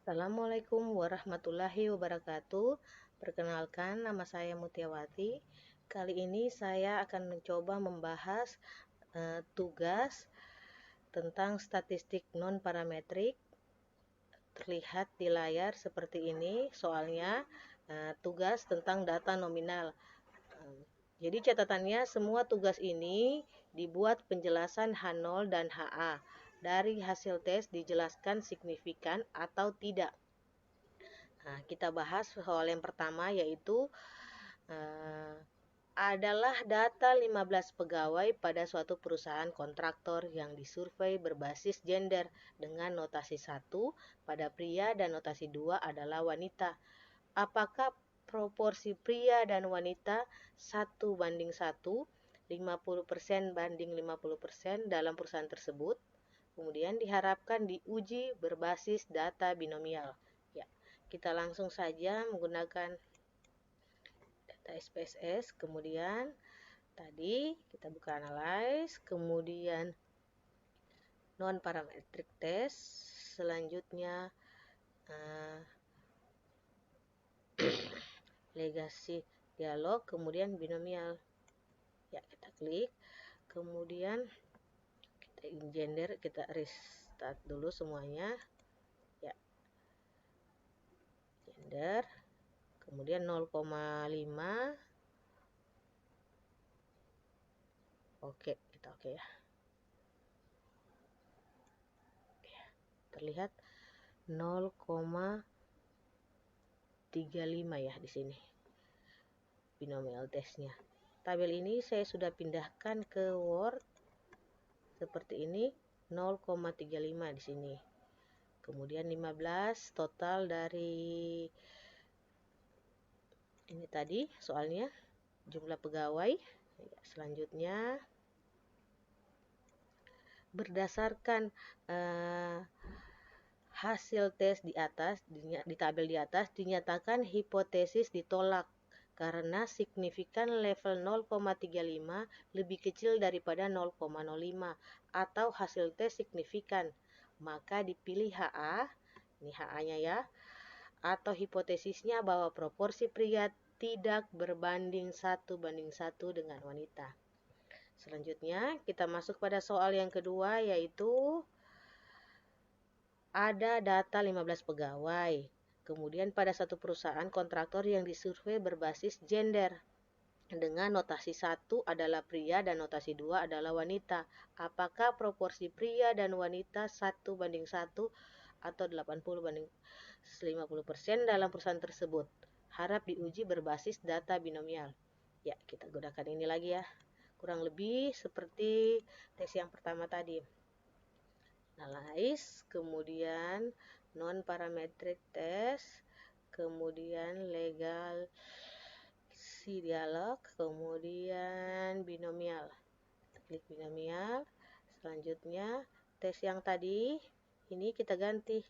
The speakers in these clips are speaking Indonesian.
Assalamualaikum warahmatullahi wabarakatuh. Perkenalkan, nama saya Mutiawati. Kali ini saya akan mencoba membahas tugas tentang statistik non-parametrik. Terlihat di layar seperti ini, soalnya tugas tentang data nominal. Jadi catatannya, semua tugas ini dibuat penjelasan H0 dan HA. Dari hasil tes dijelaskan signifikan atau tidak. Nah, kita bahas soal yang pertama, yaitu adalah data 15 pegawai pada suatu perusahaan kontraktor yang disurvei berbasis gender dengan notasi 1 pada pria dan notasi 2 adalah wanita. Apakah proporsi pria dan wanita 1:1, 50% banding 50% dalam perusahaan tersebut? Kemudian diharapkan diuji berbasis data binomial. Ya, kita langsung saja menggunakan data SPSS. Kemudian tadi kita buka analyze, kemudian non parametric test, selanjutnya legasi dialog, kemudian binomial. Ya, kita klik, kemudian kita gender, kita restart dulu semuanya. Ya, gender, kemudian 0,5. Oke, kita oke ya. Terlihat 0,35 ya di sini binomial testnya. Tabel ini saya sudah pindahkan ke Word seperti ini, 0,35 di sini. Kemudian 15 total dari ini tadi soalnya jumlah pegawai. Selanjutnya berdasarkan hasil tes di atas, di tabel di atas, dinyatakan hipotesis ditolak karena signifikan level 0,35 lebih kecil daripada 0,05 atau hasil tes signifikan. Maka dipilih HA, ini HA-nya ya, atau hipotesisnya bahwa proporsi pria tidak berbanding 1:1 dengan wanita. Selanjutnya kita masuk pada soal yang kedua, yaitu ada data 15 pegawai. Kemudian pada satu perusahaan kontraktor yang disurvei berbasis gender dengan notasi 1 adalah pria dan notasi 2 adalah wanita. Apakah proporsi pria dan wanita 1:1 atau 80:50% dalam perusahaan tersebut? Harap diuji berbasis data binomial. Ya, kita gunakan ini lagi ya. Kurang lebih seperti tes yang pertama tadi. Analyze, kemudian non parametric test, kemudian legal si dialog, kemudian binomial. Kita klik binomial. Selanjutnya tes yang tadi ini kita ganti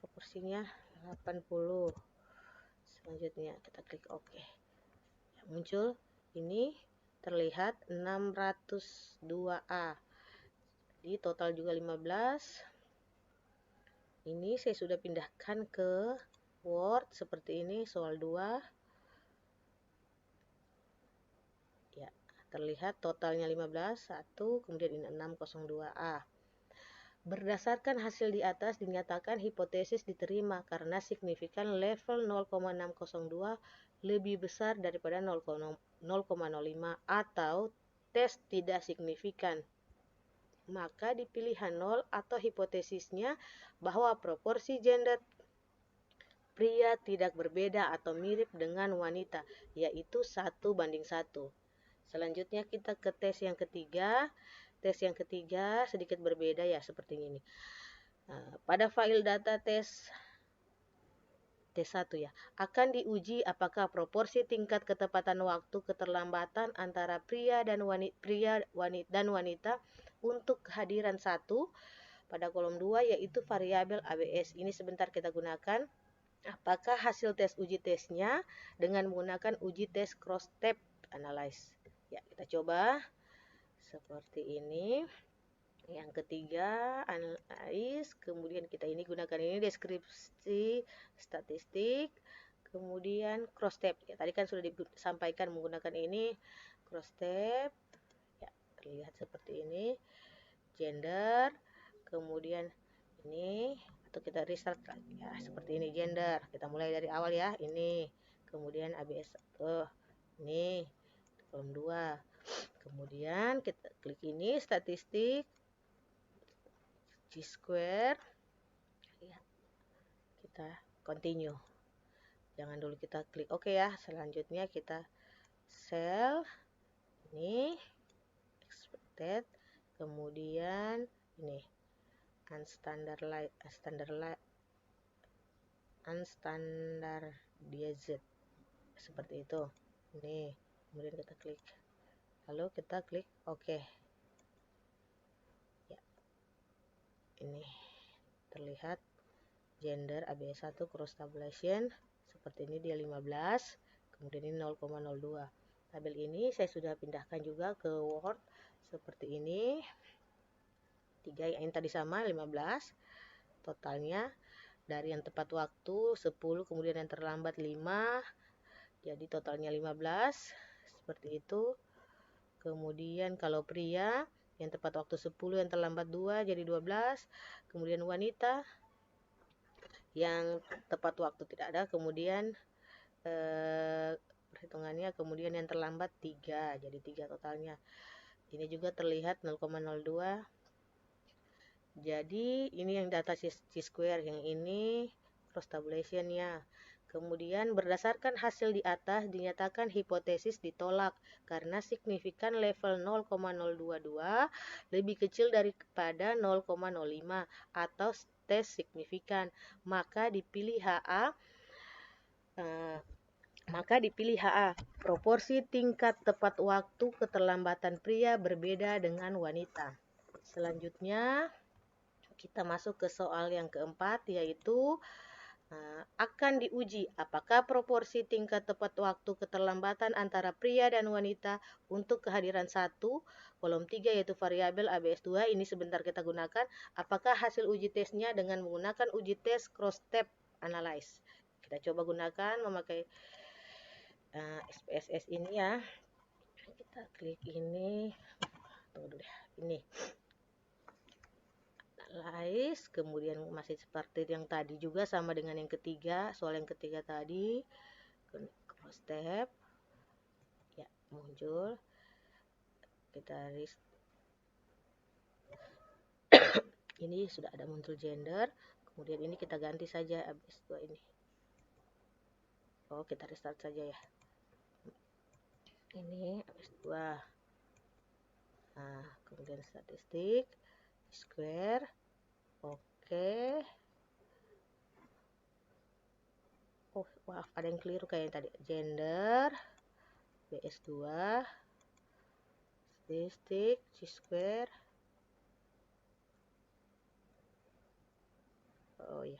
proporsinya 80. Selanjutnya kita klik OK. Muncul ini terlihat 602A. Jadi total juga 15. Ini saya sudah pindahkan ke Word seperti ini, soal 2. Ya, terlihat totalnya 15, 1, kemudian ini 602A. Berdasarkan hasil di atas dinyatakan hipotesis diterima karena signifikan level 0,602 lebih besar daripada 0,05 atau tes tidak signifikan. Maka dipilih H0 atau hipotesisnya bahwa proporsi gender pria tidak berbeda atau mirip dengan wanita, yaitu 1:1. Selanjutnya kita ke tes yang ketiga. Tes yang ketiga sedikit berbeda ya, seperti ini. Pada file data tes 1 ya, akan diuji apakah proporsi tingkat ketepatan waktu keterlambatan antara pria dan wanita untuk kehadiran 1 pada kolom 2, yaitu variabel ABS. Ini sebentar kita gunakan. Apakah hasil tes uji tesnya dengan menggunakan uji tes cross tab analyze. Ya, kita coba seperti ini. Yang ketiga, analyze, kemudian kita ini gunakan ini deskripsi statistik, kemudian cross tab. Ya, tadi kan sudah disampaikan menggunakan ini cross tab. Ya, terlihat seperti ini. Gender, kemudian ini atau kita restart ya seperti ini gender. Kita mulai dari awal ya. Ini, kemudian ABS 1. Ini kolom 2. Kemudian kita klik ini statistik G-square. Ya, kita continue. Jangan dulu kita klik OK ya. Selanjutnya kita sell ini expected, kemudian ini unstandardized seperti itu. Ini kemudian kita klik, lalu kita klik OK. Ya, ini terlihat gender ABS1 cross tabulation seperti ini, dia 15, kemudian ini 0,02. Tabel ini saya sudah pindahkan juga ke Word seperti ini. 3 yang ini tadi sama 15. Totalnya dari yang tepat waktu 10, kemudian yang terlambat 5. Jadi totalnya 15. Seperti itu. Kemudian kalau pria yang tepat waktu 10, yang terlambat 2 jadi 12. Kemudian wanita yang tepat waktu tidak ada, kemudian perhitungannya, kemudian yang terlambat 3 jadi 3 totalnya. Ini juga terlihat 0,02. Jadi ini yang data Chi-square, yang ini cross tabulation-nya. Kemudian berdasarkan hasil di atas dinyatakan hipotesis ditolak karena signifikan level 0,022 lebih kecil daripada 0,05 atau tes signifikan. Maka dipilih HA. Proporsi tingkat tepat waktu keterlambatan pria berbeda dengan wanita. Selanjutnya kita masuk ke soal yang keempat, yaitu akan diuji apakah proporsi tingkat tepat waktu keterlambatan antara pria dan wanita untuk kehadiran 1, kolom 3 yaitu variabel ABS2. Ini sebentar kita gunakan. Apakah hasil uji tesnya dengan menggunakan uji tes cross tab analyze. Kita coba gunakan memakai SPSS ini ya. Kita klik ini. Tunggu dulu ya. Ini analyze, kemudian masih seperti yang tadi juga sama dengan yang ketiga, soal yang ketiga tadi, cross tab ya muncul, kita ini sudah ada muncul gender, kemudian ini kita ganti saja ABS2 ini. Oh, kita restart saja ya. Ini ABS2. Nah, kemudian statistik square. Oke. Oh, maaf, ada yang keliru kayak tadi. Gender BS2 statistik Chi-square. Oh ya,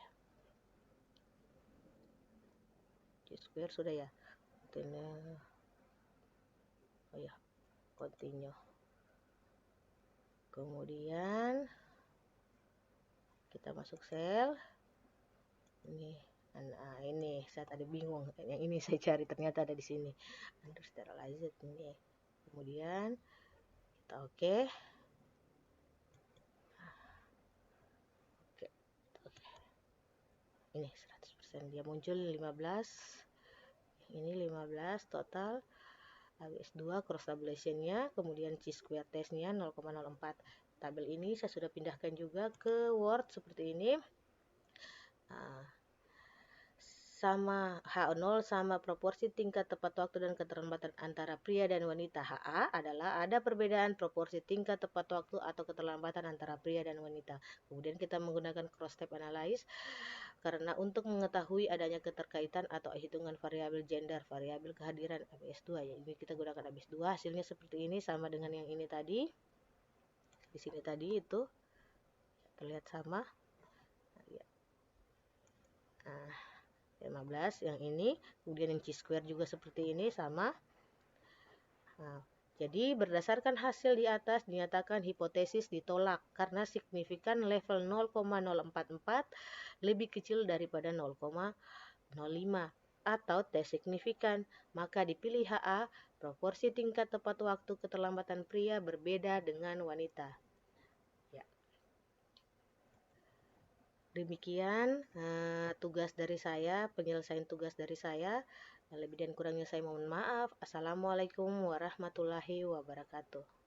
Chi-square sudah ya. Oh ya, continue. Kemudian kita masuk sel. Ini saya tadi bingung. Yang ini saya cari ternyata ada di sini. Under sterilized ini. Kemudian kita oke. Ini 100% dia muncul 15. Ini 15 total. ABS2 cross tabulation-nya, kemudian Chi-square test-nya 0,04. Tabel ini saya sudah pindahkan juga ke Word seperti ini. Sama H0 sama proporsi tingkat tepat waktu dan keterlambatan antara pria dan wanita. HA adalah ada perbedaan proporsi tingkat tepat waktu atau keterlambatan antara pria dan wanita. Kemudian kita menggunakan cross tab analyze karena untuk mengetahui adanya keterkaitan atau hitungan variabel gender, variabel kehadiran ABS2. Ya, ini kita gunakan ABS2, hasilnya seperti ini sama dengan yang ini tadi. Di sini tadi itu terlihat sama. Nah, 15 yang ini, kemudian yang Chi-square juga seperti ini sama. Nah, Jadi berdasarkan hasil di atas dinyatakan hipotesis ditolak karena signifikan level 0,044 lebih kecil daripada 0,05 atau T signifikan, maka dipilih HA, proporsi tingkat tepat waktu keterlambatan pria berbeda dengan wanita. Ya. Demikian tugas dari saya, penyelesaian tugas dari saya. Lebih dan kurangnya saya mohon maaf. Assalamualaikum warahmatullahi wabarakatuh.